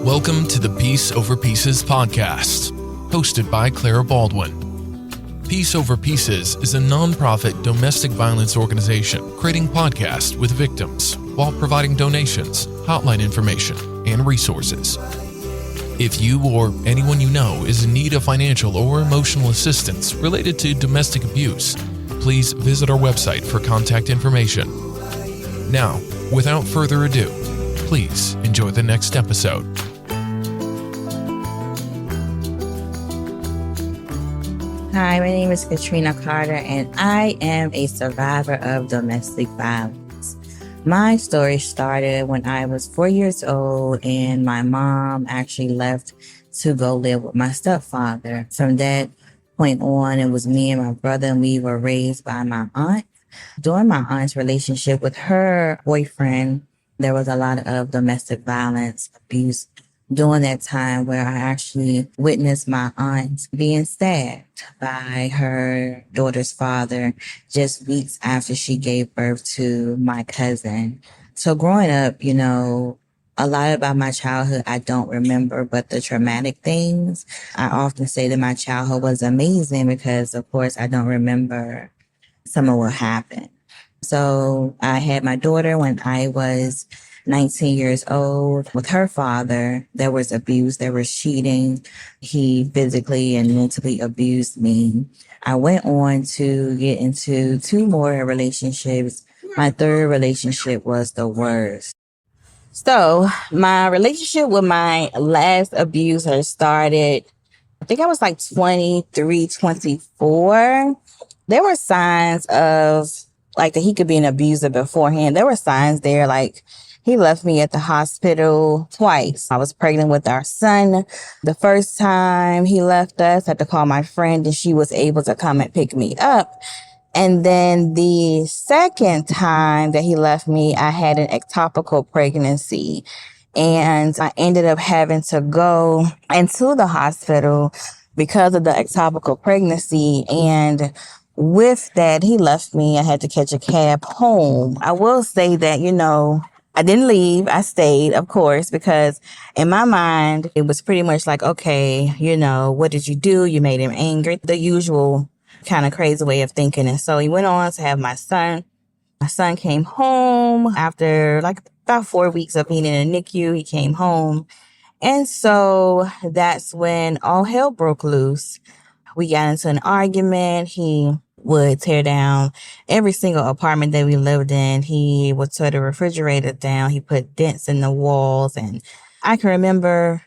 Welcome to the Peace Over Pieces podcast, hosted by Clara Baldwin. Peace Over Pieces is a nonprofit domestic violence organization creating podcasts with victims while providing donations, hotline information, and resources. If you or anyone you know is in need of financial or emotional assistance related to domestic abuse, please visit our website for contact information. Now, without further ado, please enjoy the next episode. Hi, my name is Katrina Carter, and I am a survivor of domestic violence. My story started when I was 4 years old, and my mom actually left to go live with my stepfather. From that point on, it was me and my brother, and we were raised by my aunt. During my aunt's relationship with her boyfriend, there was a lot of domestic violence, abuse during that time, where I actually witnessed my aunt being stabbed by her daughter's father just weeks after she gave birth to my cousin. So growing up, a lot about my childhood I don't remember, but the traumatic things, I often say that my childhood was amazing because, of course, I don't remember some of what happened. So I had my daughter when I was 19 years old. With her father, there was abuse, there was cheating. He physically and mentally abused me. I went on to get into 2 more relationships. My 3rd relationship was the worst. So my relationship with my last abuser started, I think I was like 23, 24. There were signs of that he could be an abuser beforehand. There were signs there, like he left me at the hospital twice. I was pregnant with our son. The first time he left us, I had to call my friend, and she was able to come and pick me up. And then the second time that he left me, I had an ectopical pregnancy. And I ended up having to go into the hospital because of the ectopical pregnancy. And with that, he left me. I had to catch a cab home. I will say that, I didn't leave. I stayed, of course, because in my mind, it was pretty much like, okay, what did you do? You made him angry. The usual kind of crazy way of thinking. And so he went on to have my son. My son came home after about 4 weeks of being in a NICU. He came home. And so that's when all hell broke loose. We got into an argument. He would tear down every single apartment that we lived in. He would tear the refrigerator down. He put dents in the walls. And I can remember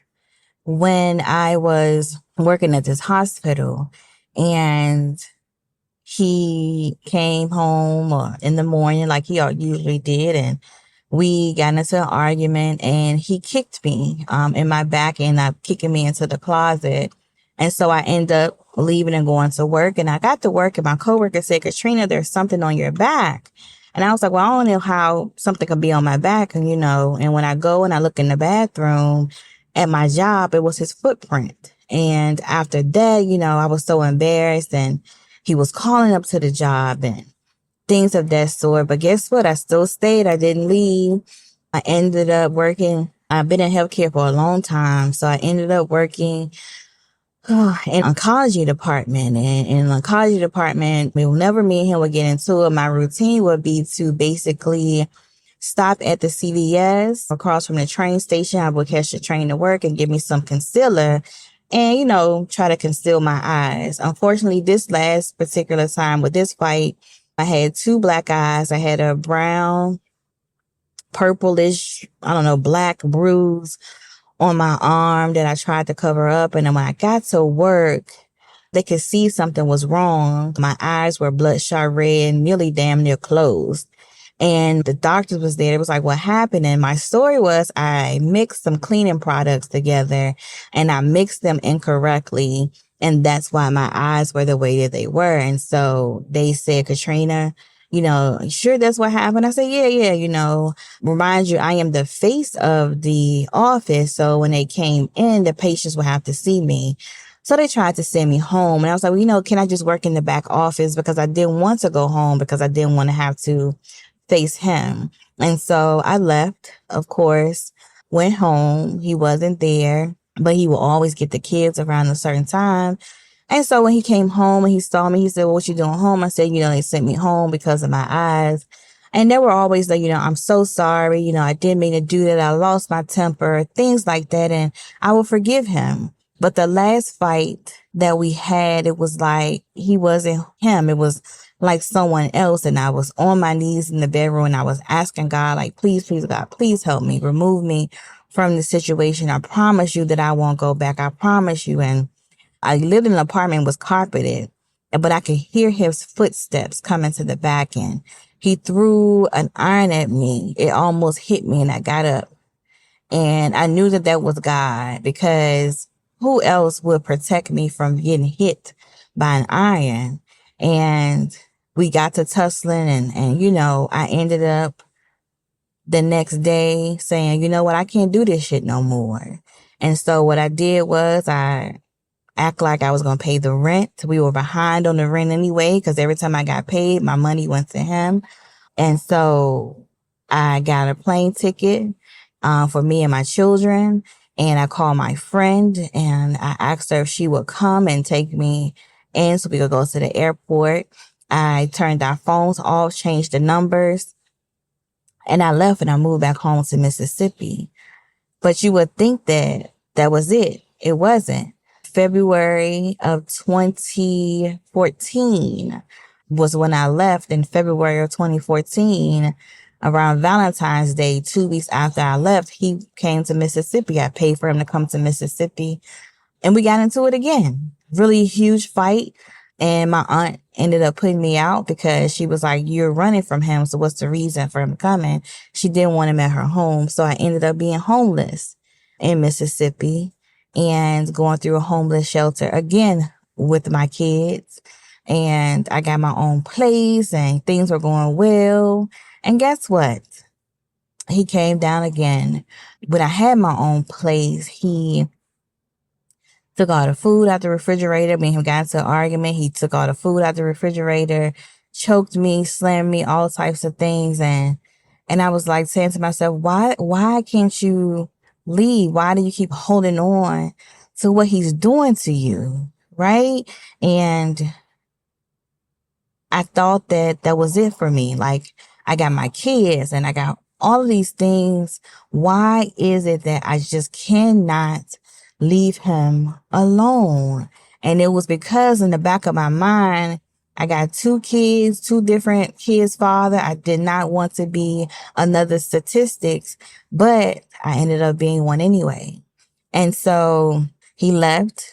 when I was working at this hospital and he came home in the morning like he usually did. And we got into an argument and he kicked me in my back and kicking me into the closet. And so I ended up leaving and going to work. And I got to work and my coworker said, "Katrina, there's something on your back." And I was like, well, I don't know how something could be on my back. And, and when I go and I look in the bathroom at my job, it was his footprint. And after that, I was so embarrassed, and he was calling up to the job and things of that sort. But guess what? I still stayed. I didn't leave. I ended up working. I've been in healthcare for a long time. So I ended up working in oncology department. And in the oncology department, whenever me and him would get into it, my routine would be to basically stop at the CVS across from the train station. I would catch the train to work and give me some concealer and, try to conceal my eyes. Unfortunately, this last particular time with this fight, I had 2 black eyes. I had a brown, purplish, black bruise on my arm that I tried to cover up. And then when I got to work, they could see something was wrong. My eyes were bloodshot red, nearly damn near closed. And the doctor was there. It was like, what happened? And my story was I mixed some cleaning products together and I mixed them incorrectly. And that's why my eyes were the way that they were. And so they said, "Katrina, sure that's what happened?" I said, yeah. Remind you, I am the face of the office. So when they came in, the patients would have to see me. So they tried to send me home. And I was like, well, can I just work in the back office? Because I didn't want to go home because I didn't want to have to face him. And so I left, of course. went home. He wasn't there, but he would always get the kids around a certain time. And so when he came home and he saw me, he said, well, what you doing home? I said, they sent me home because of my eyes. And they were always like, I'm so sorry. I didn't mean to do that. I lost my temper, things like that. And I will forgive him. But the last fight that we had, it was like he wasn't him. It was like someone else. And I was on my knees in the bedroom and I was asking God, like, please, please, God, please help me, remove me from the situation. I promise you that I won't go back. I promise you. And I lived in an apartment, was carpeted, but I could hear his footsteps coming to the back end. He threw an iron at me. It almost hit me and I got up. And I knew that that was God, because who else would protect me from getting hit by an iron? And we got to tussling and I ended up the next day saying, you know what, I can't do this shit no more. And so what I did was I act like I was going to pay the rent. We were behind on the rent anyway, because every time I got paid, my money went to him. And so I got a plane ticket for me and my children. And I called my friend and I asked her if she would come and take me in so we could go to the airport. I turned our phones off, changed the numbers, and I left and I moved back home to Mississippi. But you would think that that was it. It wasn't. February of 2014 was when I left. In February of 2014, around Valentine's Day, 2 weeks after I left, he came to Mississippi. I paid for him to come to Mississippi and we got into it again. Really huge fight. And my aunt ended up putting me out because she was like, you're running from him. So what's the reason for him coming? She didn't want him at her home. So I ended up being homeless in Mississippi and going through a homeless shelter again with my kids. And I got my own place and things were going well. And guess what? He came down again. When I had my own place, he took all the food out the refrigerator. Me and him got into an argument. He took all the food out the refrigerator, choked me, slammed me, all types of things. And I was like saying to myself, why can't you leave? Why do you keep holding on to what he's doing to you? Right? And I thought that that was it for me. Like, I got my kids and I got all of these things. Why is it that I just cannot leave him alone? And it was because in the back of my mind, I got 2 kids, 2 different kids' father. I did not want to be another statistics, but I ended up being one anyway. And so he left.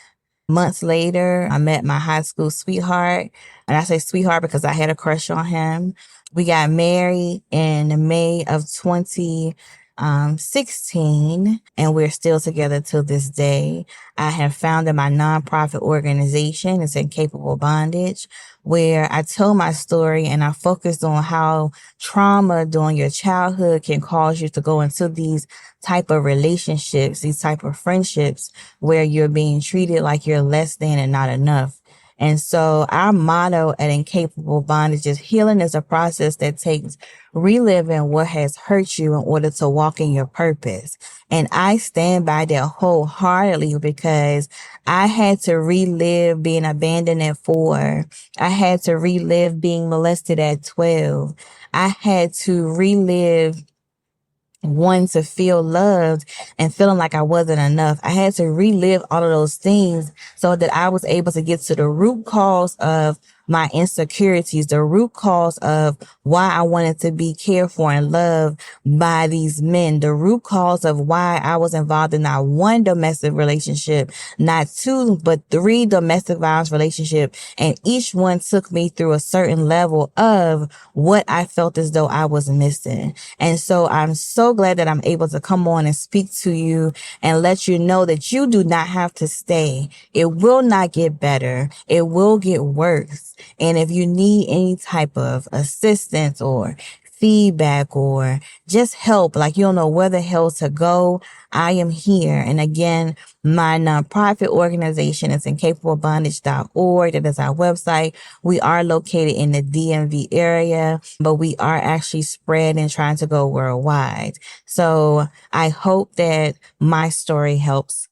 Months later, I met my high school sweetheart. And I say sweetheart because I had a crush on him. We got married in May of 2016, and we're still together till this day. I have founded my nonprofit organization. It's Incapable Bondage, where I tell my story and I focused on how trauma during your childhood can cause you to go into these type of relationships, these type of friendships where you're being treated like you're less than and not enough. And so our motto at Incapable Bondage is healing is a process that takes reliving what has hurt you in order to walk in your purpose. And I stand by that wholeheartedly because I had to relive being abandoned at 4. I had to relive being molested at 12. I had to relive wanting to feel loved and feeling like I wasn't enough. I had to relive all of those things so that I was able to get to the root cause of my insecurities, the root cause of why I wanted to be cared for and loved by these men, the root cause of why I was involved in not 1 domestic relationship, not 2, but 3 domestic violence relationships. And each one took me through a certain level of what I felt as though I was missing. And so I'm so glad that I'm able to come on and speak to you and let you know that you do not have to stay. It will not get better. It will get worse. And if you need any type of assistance or feedback or just help, like you don't know where the hell to go, I am here. And again, my nonprofit organization is incapablebondage.org. That is our website. We are located in the DMV area, but we are actually spread and trying to go worldwide. So I hope that my story helps